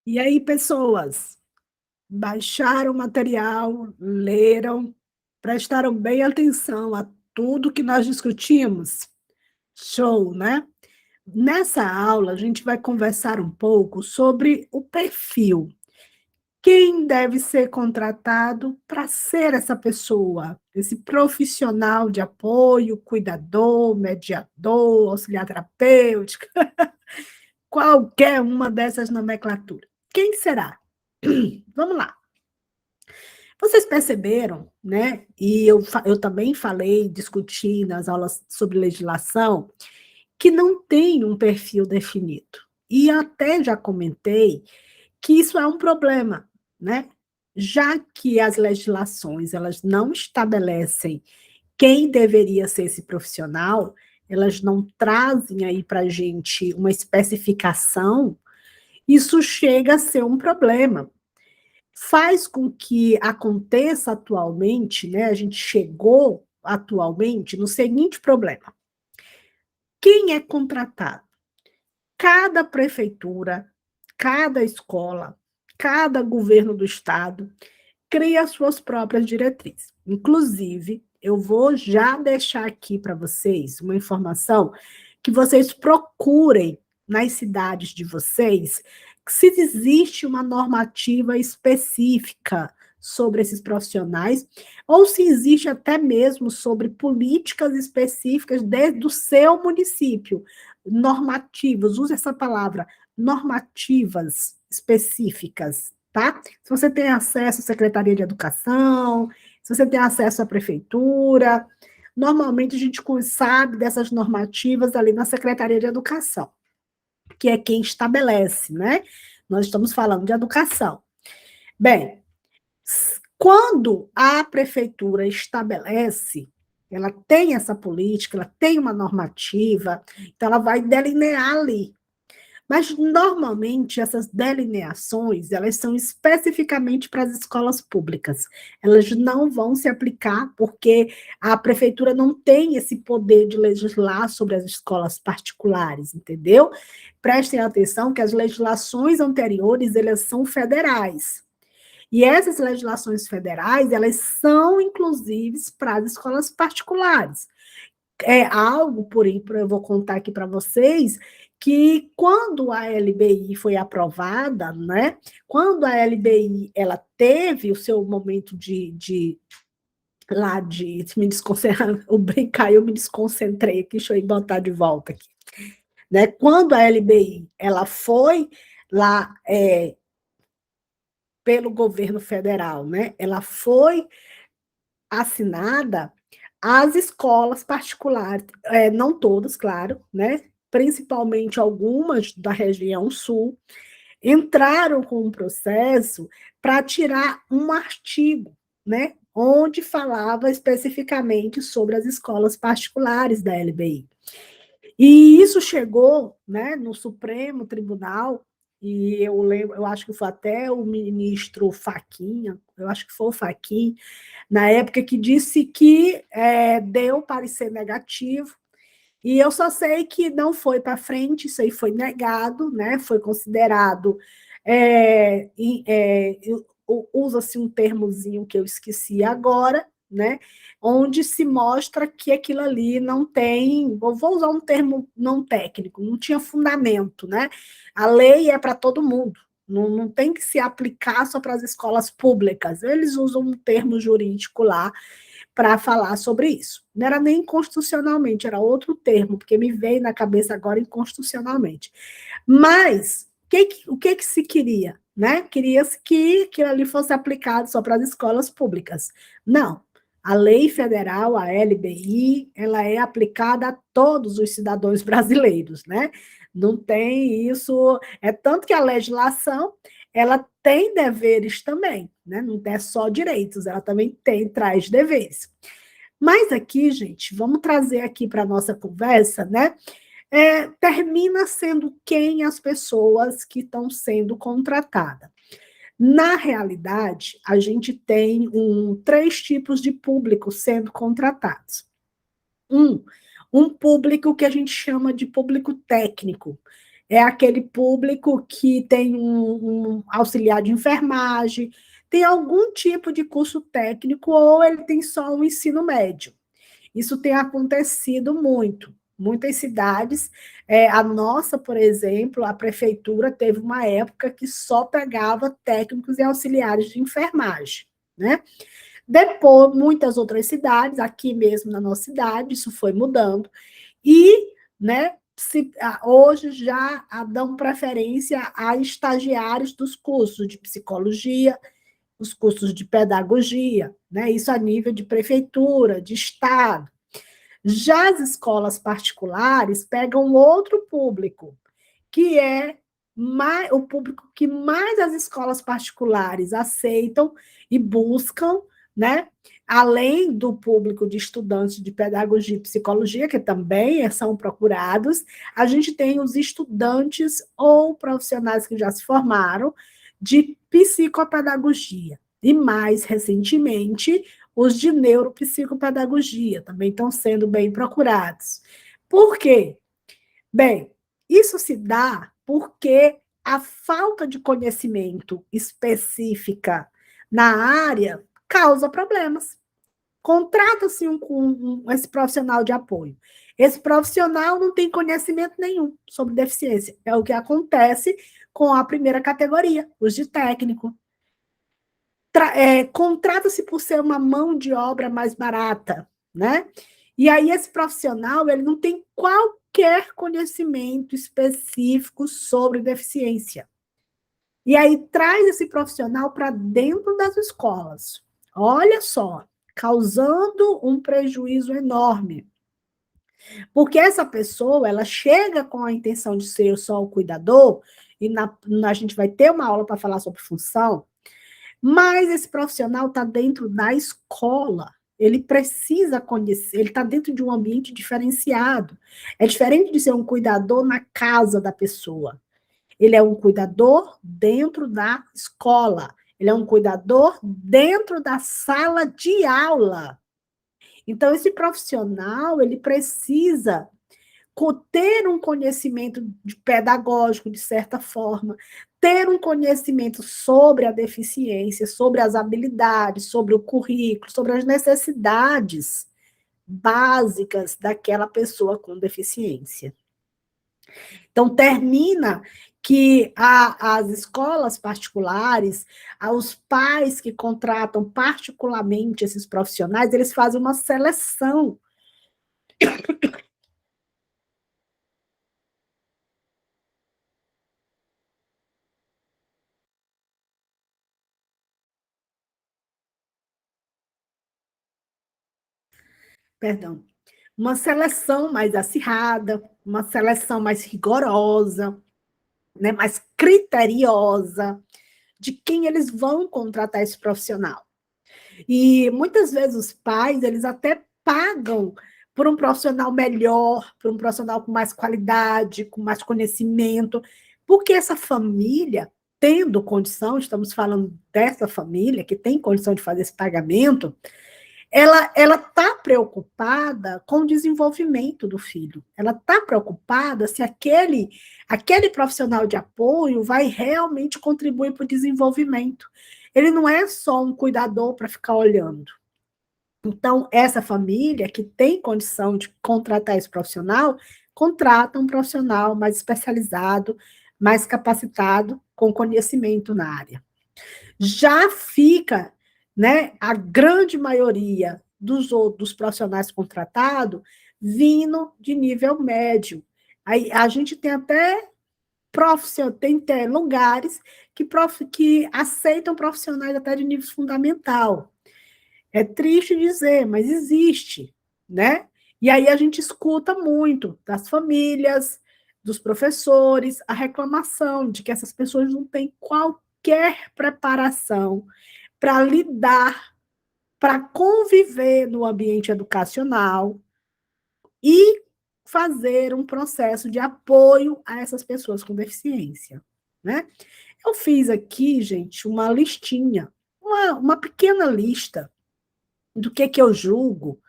E aí, pessoas, baixaram o material, leram, prestaram bem atenção a tudo que nós discutimos? Show, né? Nessa aula, a gente vai conversar um pouco sobre o perfil. Quem deve ser contratado para ser essa pessoa, esse profissional de apoio, cuidador, mediador, auxiliar terapêutico, qualquer uma dessas nomenclaturas. Quem será? Vamos lá. Vocês perceberam, né? E eu também falei, discuti nas aulas sobre legislação, que não tem um perfil definido. E até já comentei que isso é um problema, né? Já que as legislações elas não estabelecem quem deveria ser esse profissional, elas não trazem aí para a gente uma especificação, isso chega a ser um problema. Faz com que aconteça atualmente, né? A gente chegou atualmente no seguinte problema: quem é contratado? Cada prefeitura, cada escola, cada governo do estado cria suas próprias diretrizes. Inclusive, eu vou já deixar aqui para vocês uma informação que vocês procurem nas cidades de vocês se existe uma normativa específica sobre esses profissionais, ou se existe até mesmo sobre políticas específicas dentro do seu município, normativas, use essa palavra, normativas específicas, tá? Se você tem acesso à Secretaria de Educação, se você tem acesso à Prefeitura, normalmente a gente sabe dessas normativas ali na Secretaria de Educação, que é quem estabelece, né? Nós estamos falando de educação. Bem, quando a prefeitura estabelece, ela tem essa política, ela tem uma normativa, então ela vai delinear ali. Mas, normalmente, essas delineações, elas são especificamente para as escolas públicas. Elas não vão se aplicar porque a prefeitura não tem esse poder de legislar sobre as escolas particulares, entendeu? Prestem atenção que as legislações anteriores, elas são federais. E essas legislações federais, elas são, inclusive, para as escolas particulares. É algo, porém, eu vou contar aqui para vocês, que quando a LBI foi aprovada, né? Quando a LBI ela teve o seu momento de lá de me desconcentrar, o brincar, eu me desconcentrei aqui, deixa eu botar de volta aqui, né? Quando a LBI ela foi lá pelo governo federal, né? Ela foi assinada às escolas particulares, não todas, claro, né? Principalmente algumas da região sul, entraram com um processo para tirar um artigo, né? Onde falava especificamente sobre as escolas particulares da LBI. E isso chegou, né, no Supremo Tribunal, e eu lembro, eu acho que foi até o ministro Fachin, eu acho que foi o Fachin, na época que disse que deu parecer negativo, e eu só sei que não foi para frente, isso aí foi negado, né? Foi considerado, usa-se um termozinho que eu esqueci agora, né? Onde se mostra que aquilo ali não tem, vou usar um termo não técnico, não tinha fundamento, né? A lei é para todo mundo, não tem que se aplicar só para as escolas públicas. Eles usam um termo jurídico lá para falar sobre isso. Não era nem constitucionalmente, era outro termo, porque me veio na cabeça agora inconstitucionalmente. Mas o que se queria? Né? Queria-se que aquilo ali fosse aplicado só para as escolas públicas. Não. A lei federal, a LBI, ela é aplicada a todos os cidadãos brasileiros, né? Não tem isso. É tanto que a legislação ela tem deveres também, né? Não é só direitos, ela também traz deveres. Mas aqui, gente, vamos trazer aqui para a nossa conversa, né? Termina sendo quem as pessoas que estão sendo contratadas. Na realidade, a gente tem três tipos de público sendo contratados. Um, um público que a gente chama de público técnico. é aquele público que tem um auxiliar de enfermagem, tem algum tipo de curso técnico ou ele tem só o ensino médio. Isso tem acontecido muito. Muitas cidades, a nossa, por exemplo, a prefeitura teve uma época que só pegava técnicos e auxiliares de enfermagem, né? Depois, muitas outras cidades, aqui mesmo na nossa cidade, isso foi mudando. E, né, hoje já dão preferência a estagiários dos cursos de psicologia, os cursos de pedagogia, né? Isso a nível de prefeitura, de estado. Já as escolas particulares pegam outro público, que é o público que mais as escolas particulares aceitam e buscam, né? Além do público de estudantes de pedagogia e psicologia, que também são procurados, a gente tem os estudantes ou profissionais que já se formaram de psicopedagogia. E mais recentemente, os de neuropsicopedagogia também estão sendo bem procurados. Por quê? Bem, isso se dá porque a falta de conhecimento específica na área causa problemas. Contrata-se esse profissional de apoio. Esse profissional não tem conhecimento nenhum sobre deficiência. É o que acontece com a primeira categoria, os de técnico. Contrata-se por ser uma mão de obra mais barata, né? E aí esse profissional ele não tem qualquer conhecimento específico sobre deficiência. E aí traz esse profissional para dentro das escolas. Olha só, causando um prejuízo enorme. Porque essa pessoa, ela chega com a intenção de ser só o cuidador, e a gente vai ter uma aula para falar sobre função, mas esse profissional está dentro da escola. Ele precisa conhecer, ele está dentro de um ambiente diferenciado. É diferente de ser um cuidador na casa da pessoa. Ele é um cuidador dentro da escola. Ele é um cuidador dentro da sala de aula. Então, esse profissional, ele precisa ter um conhecimento pedagógico, de certa forma, ter um conhecimento sobre a deficiência, sobre as habilidades, sobre o currículo, sobre as necessidades básicas daquela pessoa com deficiência. Então, termina que as escolas particulares, os pais que contratam particularmente esses profissionais, eles fazem uma seleção. Perdão, uma seleção mais acirrada, uma seleção mais rigorosa, né, mais criteriosa de quem eles vão contratar esse profissional. E muitas vezes os pais, eles até pagam por um profissional melhor, por um profissional com mais qualidade, com mais conhecimento, porque essa família, tendo condição, estamos falando dessa família que tem condição de fazer esse pagamento, ela está preocupada com o desenvolvimento do filho. Ela está preocupada se aquele profissional de apoio vai realmente contribuir para o desenvolvimento. Ele não é só um cuidador para ficar olhando. Então, essa família que tem condição de contratar esse profissional, contrata um profissional mais especializado, mais capacitado, com conhecimento na área. Já fica, né, a grande maioria dos profissionais contratados vindo de nível médio. Aí a gente tem até tem lugares que aceitam profissionais até de nível fundamental. É triste dizer, mas existe, né? E aí a gente escuta muito das famílias, dos professores, a reclamação de que essas pessoas não têm qualquer preparação para lidar, para conviver no ambiente educacional e fazer um processo de apoio a essas pessoas com deficiência, né? Eu fiz aqui, gente, uma listinha, uma pequena lista do que eu julgo,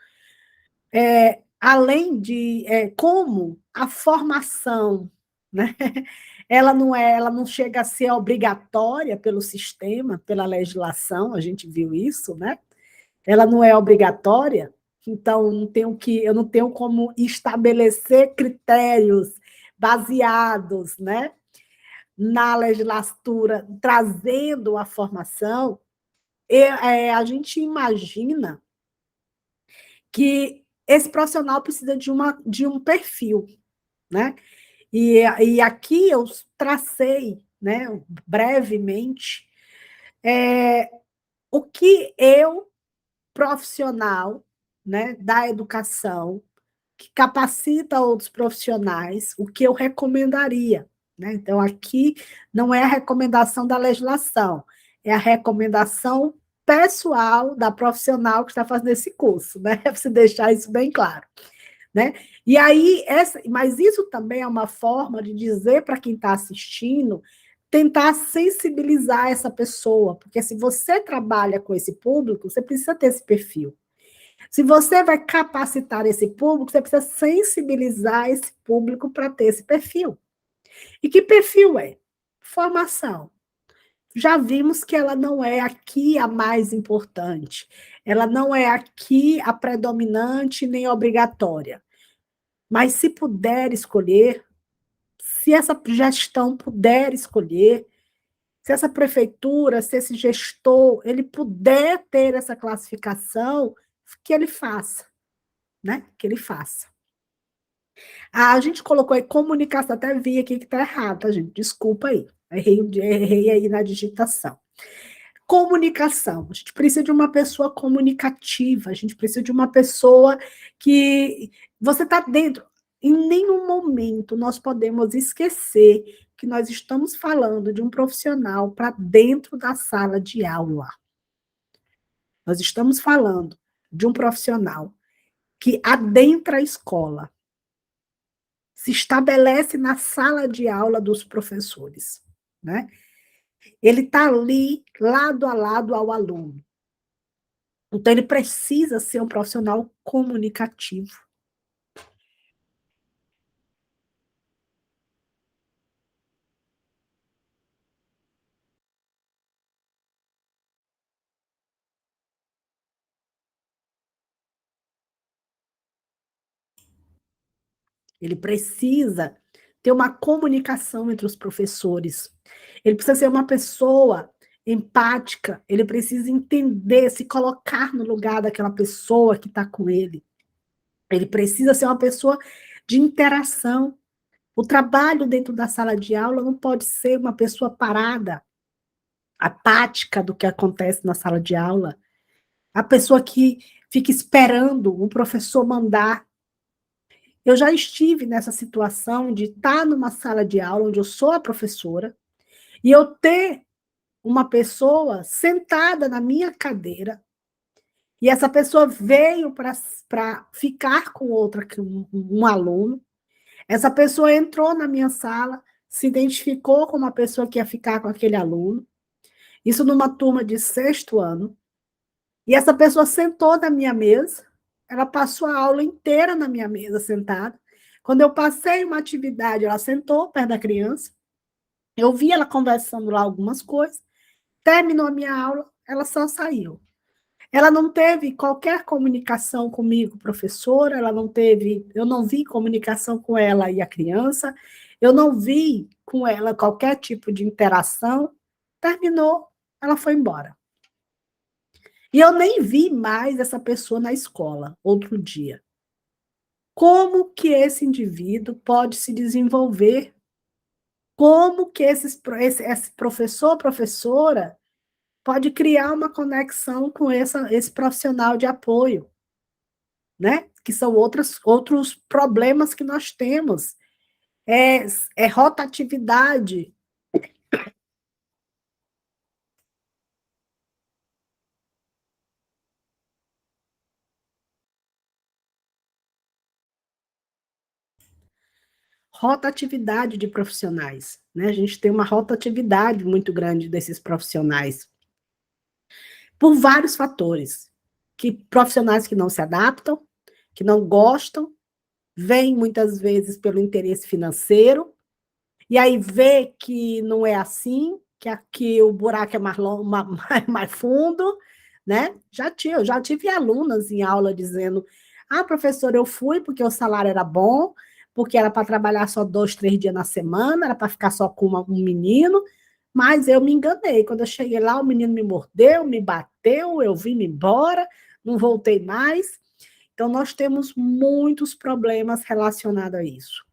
além de como a formação né? Ela não chega a ser obrigatória pelo sistema, pela legislação, a gente viu isso, né? Ela não é obrigatória, então eu não tenho como estabelecer critérios baseados, né, na legislatura, trazendo a formação. A gente imagina que esse profissional precisa de um perfil, né? E aqui eu tracei, né, brevemente, o que eu, profissional, né, da educação, que capacita outros profissionais, o que eu recomendaria, né? Então, aqui não é a recomendação da legislação, é a recomendação pessoal da profissional que está fazendo esse curso, né? Para você deixar isso bem claro, né? E aí, mas isso também é uma forma de dizer para quem está assistindo, tentar sensibilizar essa pessoa, porque se você trabalha com esse público, você precisa ter esse perfil. Se você vai capacitar esse público, você precisa sensibilizar esse público para ter esse perfil. E que perfil é? Formação. Já vimos que ela não é aqui a mais importante, ela não é aqui a predominante nem obrigatória. Mas se puder escolher, se essa gestão puder escolher, se essa prefeitura, se esse gestor, ele puder ter essa classificação, que ele faça, né? Que ele faça. A gente colocou aí comunicação, até vi aqui que está errado, tá, gente? Desculpa aí, errei aí na digitação. Comunicação, a gente precisa de uma pessoa comunicativa, a gente precisa de uma pessoa que você está dentro. Em nenhum momento nós podemos esquecer que nós estamos falando de um profissional para dentro da sala de aula. Nós estamos falando de um profissional que adentra a escola, se estabelece na sala de aula dos professores, né? Ele está ali, lado a lado ao aluno. Então, ele precisa ser um profissional comunicativo. Ele precisa ter uma comunicação entre os professores. Ele precisa ser uma pessoa empática, ele precisa entender, se colocar no lugar daquela pessoa que está com ele. Ele precisa ser uma pessoa de interação. O trabalho dentro da sala de aula não pode ser uma pessoa parada, apática do que acontece na sala de aula, a pessoa que fica esperando o professor mandar. Eu já estive nessa situação de estar numa sala de aula onde eu sou a professora e eu ter uma pessoa sentada na minha cadeira e essa pessoa veio para ficar com um aluno. Essa pessoa entrou na minha sala, se identificou como uma pessoa que ia ficar com aquele aluno, isso numa turma de 6º ano, e essa pessoa sentou na minha mesa, ela passou a aula inteira na minha mesa, sentada. Quando eu passei uma atividade, ela sentou perto da criança, eu vi ela conversando lá algumas coisas, terminou a minha aula, ela só saiu. Ela não teve qualquer comunicação comigo, professora, eu não vi comunicação com ela e a criança, eu não vi com ela qualquer tipo de interação, terminou, ela foi embora. E eu nem vi mais essa pessoa na escola, outro dia. Como que esse indivíduo pode se desenvolver? Como que esse professor, professora, pode criar uma conexão com esse profissional de apoio, né? Que são outros problemas que nós temos. É rotatividade. Rotatividade de profissionais, né? A gente tem uma rotatividade muito grande desses profissionais, por vários fatores, que profissionais que não se adaptam, que não gostam, vêm muitas vezes pelo interesse financeiro, e aí vê que não é assim, que aqui o buraco é mais, mais fundo, né? Eu já tive alunas em aula dizendo: ah, professor, eu fui porque o salário era bom, porque era para trabalhar só 2, 3 dias na semana, era para ficar só com um menino, mas eu me enganei. Quando eu cheguei lá, o menino me mordeu, me bateu, eu vim embora, não voltei mais. Então, nós temos muitos problemas relacionados a isso.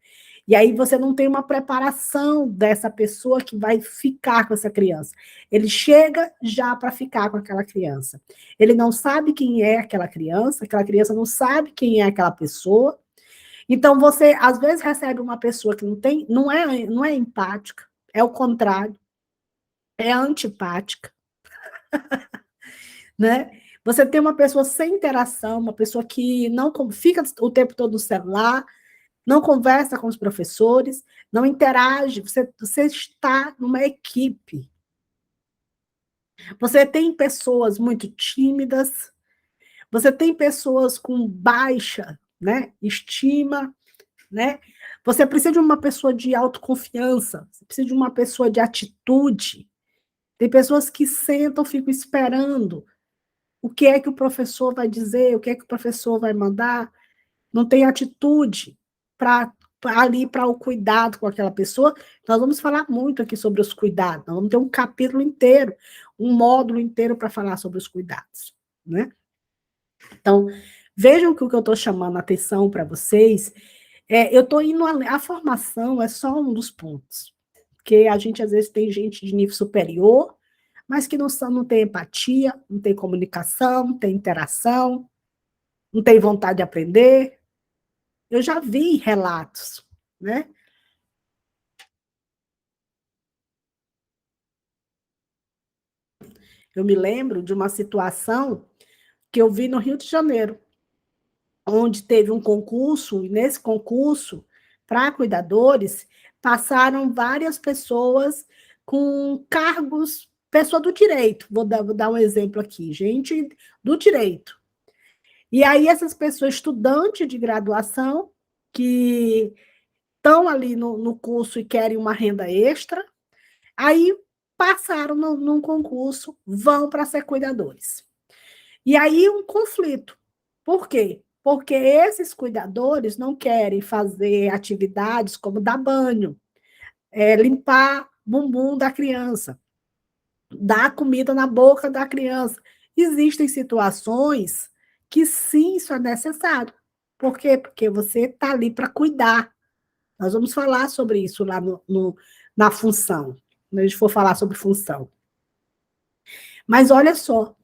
E aí você não tem uma preparação dessa pessoa que vai ficar com essa criança. Ele chega já para ficar com aquela criança. Ele não sabe quem é aquela criança não sabe quem é aquela pessoa. Então você às vezes recebe uma pessoa que não é empática, é o contrário, é antipática, né? Você tem uma pessoa sem interação, uma pessoa que não fica o tempo todo no celular, não conversa com os professores, não interage, você está numa equipe. Você tem pessoas muito tímidas, você tem pessoas com baixa, né, estima, né? Você precisa de uma pessoa de autoconfiança, você precisa de uma pessoa de atitude. Tem pessoas que sentam, ficam esperando o que é que o professor vai dizer, o que é que o professor vai mandar, não tem atitude para ali para o cuidado com aquela pessoa. Nós vamos falar muito aqui sobre os cuidados, nós vamos ter um capítulo inteiro, um módulo inteiro para falar sobre os cuidados, né? Então, vejam que o que eu estou chamando a atenção para vocês, eu estou indo a formação é só um dos pontos, porque a gente às vezes tem gente de nível superior, mas que não tem empatia, não tem comunicação, não tem interação, não tem vontade de aprender. Eu já vi relatos, né? Eu me lembro de uma situação que eu vi no Rio de Janeiro, onde teve um concurso, e nesse concurso, para cuidadores, passaram várias pessoas com cargos, pessoa do direito, vou dar um exemplo aqui, gente do direito. E aí essas pessoas, estudantes de graduação, que estão ali no curso e querem uma renda extra, aí passaram num concurso, vão para ser cuidadores. E aí um conflito. Por quê? Porque esses cuidadores não querem fazer atividades como dar banho, limpar bumbum da criança, dar comida na boca da criança. Existem situações que sim, isso é necessário. Por quê? Porque você está ali para cuidar. Nós vamos falar sobre isso lá na função, quando a gente for falar sobre função. Mas olha só,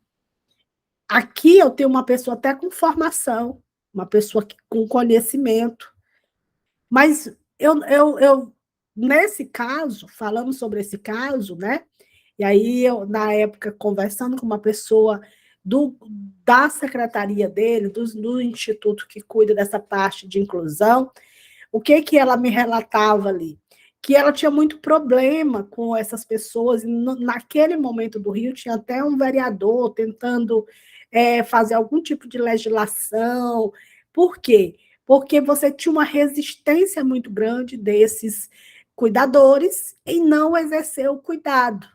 aqui eu tenho uma pessoa até com formação, uma pessoa com conhecimento, mas nesse caso, falando sobre esse caso, né? E aí eu, na época, conversando com uma pessoa do, da secretaria dele, do instituto que cuida dessa parte de inclusão, o que que ela me relatava ali? Que ela tinha muito problema com essas pessoas, e naquele momento do Rio tinha até um vereador tentando fazer algum tipo de legislação. Por quê? Porque você tinha uma resistência muito grande desses cuidadores em não exercer o cuidado,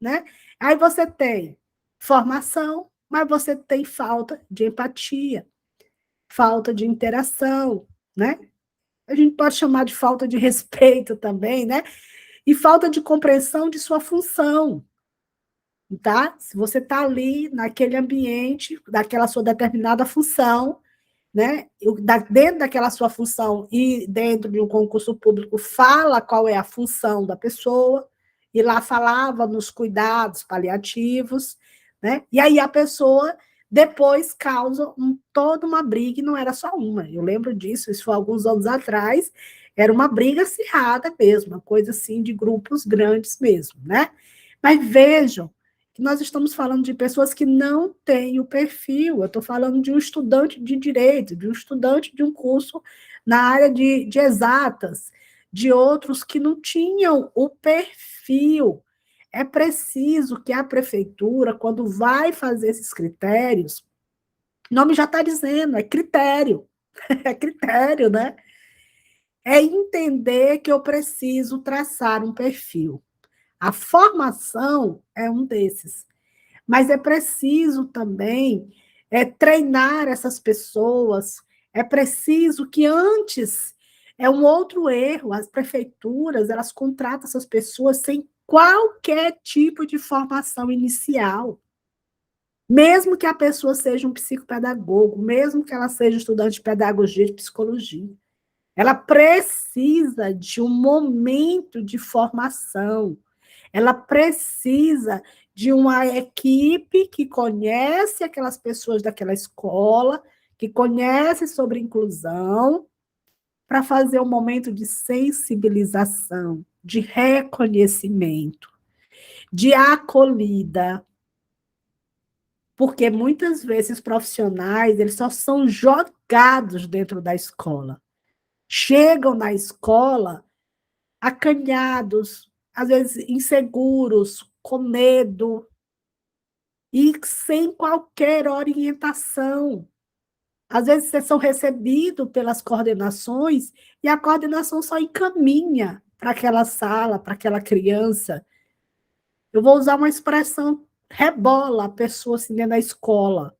né? Aí você tem formação, mas você tem falta de empatia, falta de interação, né? A gente pode chamar de falta de respeito também, né? E falta de compreensão de sua função, tá? Se você está ali naquele ambiente, daquela sua determinada função, né? Dentro daquela sua função e dentro de um concurso público, fala qual é a função da pessoa, e lá falava nos cuidados paliativos, né? E aí a pessoa depois causa toda uma briga, e não era só uma. Eu lembro disso, isso foi alguns anos atrás, era uma briga acirrada mesmo, uma coisa assim de grupos grandes mesmo, né? Mas vejam que nós estamos falando de pessoas que não têm o perfil. Eu estou falando de um estudante de direito, de um estudante de um curso na área de exatas, de outros que não tinham o perfil. É preciso que a prefeitura, quando vai fazer esses critérios, o nome já está dizendo, é critério, é critério, né? É entender que eu preciso traçar um perfil. A formação é um desses, mas é preciso também treinar essas pessoas, é preciso que antes, é um outro erro, as prefeituras, elas contratam essas pessoas sem qualquer tipo de formação inicial. Mesmo que a pessoa seja um psicopedagogo, mesmo que ela seja estudante de pedagogia, de psicologia, ela precisa de um momento de formação. Ela precisa de uma equipe que conhece aquelas pessoas daquela escola, que conhece sobre inclusão, para fazer um momento de sensibilização, de reconhecimento, de acolhida, porque muitas vezes profissionais, eles só são jogados dentro da escola. Chegam na escola acanhados, às vezes inseguros, com medo e sem qualquer orientação. Às vezes vocês são recebidos pelas coordenações e a coordenação só encaminha para aquela sala, para aquela criança. Eu vou usar uma expressão, rebola a pessoa assim dentro da escola.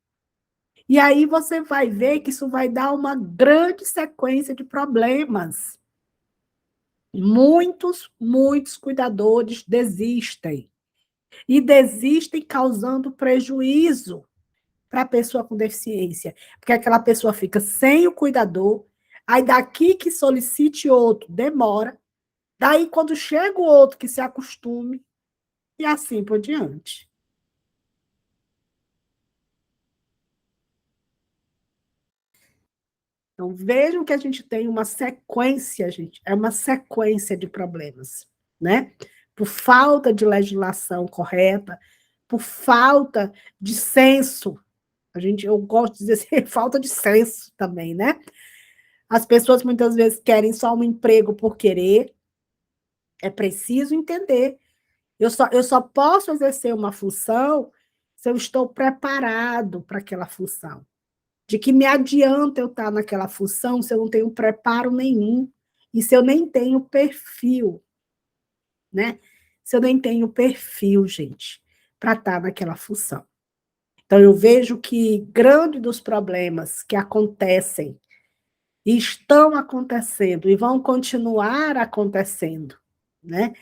E aí você vai ver que isso vai dar uma grande sequência de problemas. Muitos cuidadores desistem. E desistem causando prejuízo para a pessoa com deficiência. Porque aquela pessoa fica sem o cuidador, aí daqui que solicite outro, demora. Daí, quando chega o outro que se acostume, e assim por diante. Então, vejam que a gente tem uma sequência, gente, é uma sequência de problemas, né? Por falta de legislação correta, por falta de senso. Eu gosto de dizer assim, falta de senso também, né? As pessoas muitas vezes querem só um emprego por querer. É preciso entender. Eu só posso exercer uma função se eu estou preparado para aquela função. De que me adianta eu estar naquela função se eu não tenho preparo nenhum e se eu nem tenho perfil, né? Se eu nem tenho perfil, gente, para estar naquela função. Então, eu vejo que grande dos problemas que acontecem e estão acontecendo e vão continuar acontecendo, né?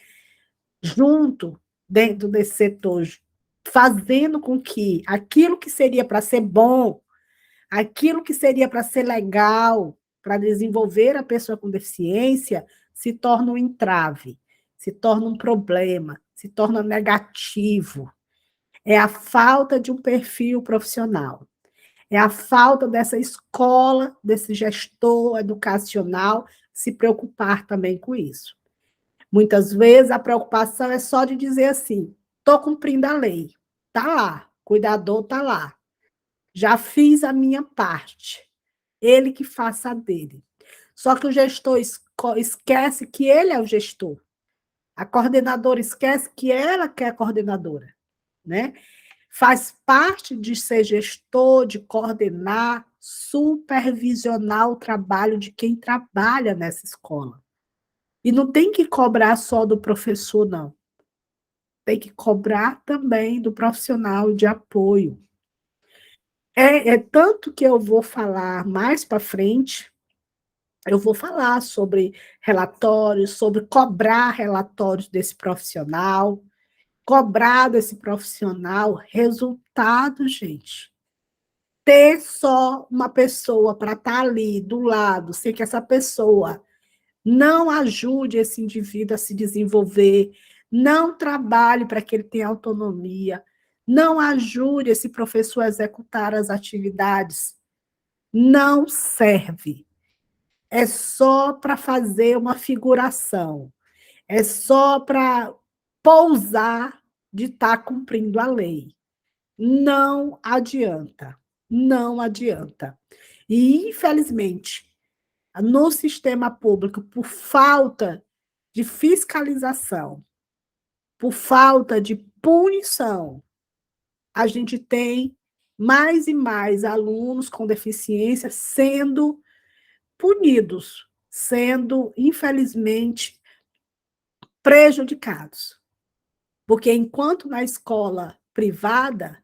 Junto, dentro desse setor, fazendo com que aquilo que seria para ser bom, aquilo que seria para ser legal, para desenvolver a pessoa com deficiência, se torna um entrave, se torna um problema, se torna negativo. É a falta de um perfil profissional. É a falta dessa escola, desse gestor educacional se preocupar também com isso. Muitas vezes a preocupação é só de dizer assim: estou cumprindo a lei, está lá, cuidador está lá, já fiz a minha parte, ele que faça a dele. Só que o gestor esquece que ele é o gestor, a coordenadora esquece que ela que é a coordenadora, né? Faz parte de ser gestor, de coordenar, supervisionar o trabalho de quem trabalha nessa escola. E não tem que cobrar só do professor, não. Tem que cobrar também do profissional de apoio. É tanto que eu vou falar mais para frente, eu vou falar sobre relatórios, sobre cobrar relatórios desse profissional, cobrar desse profissional resultados, gente. Ter só uma pessoa para estar ali do lado, sem que essa pessoa não ajude esse indivíduo a se desenvolver, não trabalhe para que ele tenha autonomia, não ajude esse professor a executar as atividades, não serve. É só para fazer uma figuração, é só para pousar de estar cumprindo a lei. Não adianta, não adianta. E, infelizmente, no sistema público, por falta de fiscalização, por falta de punição, a gente tem mais e mais alunos com deficiência sendo punidos, sendo, infelizmente, prejudicados. Porque enquanto na escola privada,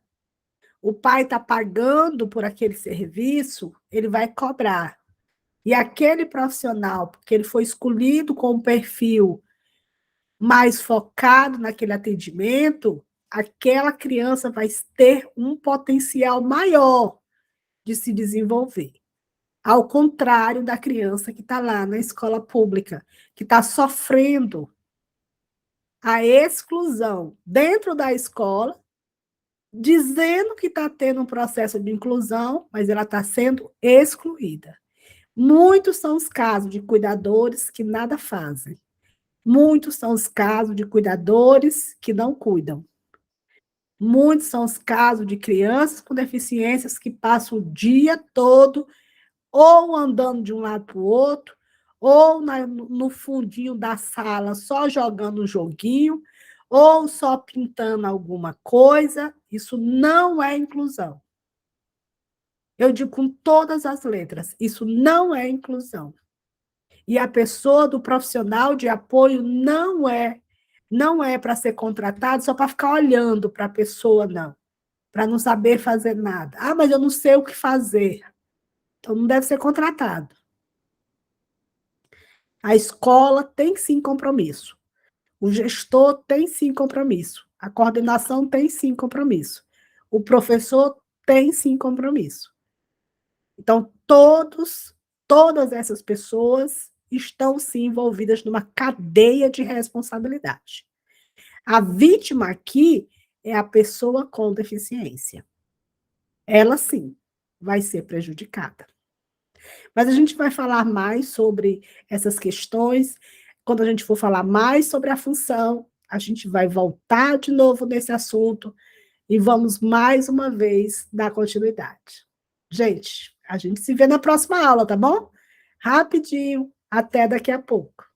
o pai está pagando por aquele serviço, ele vai cobrar. E aquele profissional, porque ele foi escolhido com um perfil mais focado naquele atendimento, aquela criança vai ter um potencial maior de se desenvolver. Ao contrário da criança que está lá na escola pública, que está sofrendo a exclusão dentro da escola, dizendo que está tendo um processo de inclusão, mas ela está sendo excluída. Muitos são os casos de cuidadores que nada fazem. Muitos são os casos de cuidadores que não cuidam. Muitos são os casos de crianças com deficiências que passam o dia todo ou andando de um lado para o outro, ou no fundinho da sala só jogando um joguinho, ou só pintando alguma coisa. Isso não é inclusão. Eu digo com todas as letras, isso não é inclusão. E a pessoa do profissional de apoio não é para ser contratado só para ficar olhando para a pessoa, não. Para não saber fazer nada. Ah, mas eu não sei o que fazer. Então não deve ser contratado. A escola tem sim compromisso. O gestor tem sim compromisso. A coordenação tem sim compromisso. O professor tem sim compromisso. Então, todas essas pessoas estão sim envolvidas numa cadeia de responsabilidade. A vítima aqui é a pessoa com deficiência. Ela sim vai ser prejudicada. Mas a gente vai falar mais sobre essas questões. Quando a gente for falar mais sobre a função, a gente vai voltar de novo nesse assunto e vamos mais uma vez dar continuidade. Gente, a gente se vê na próxima aula, tá bom? Rapidinho, até daqui a pouco.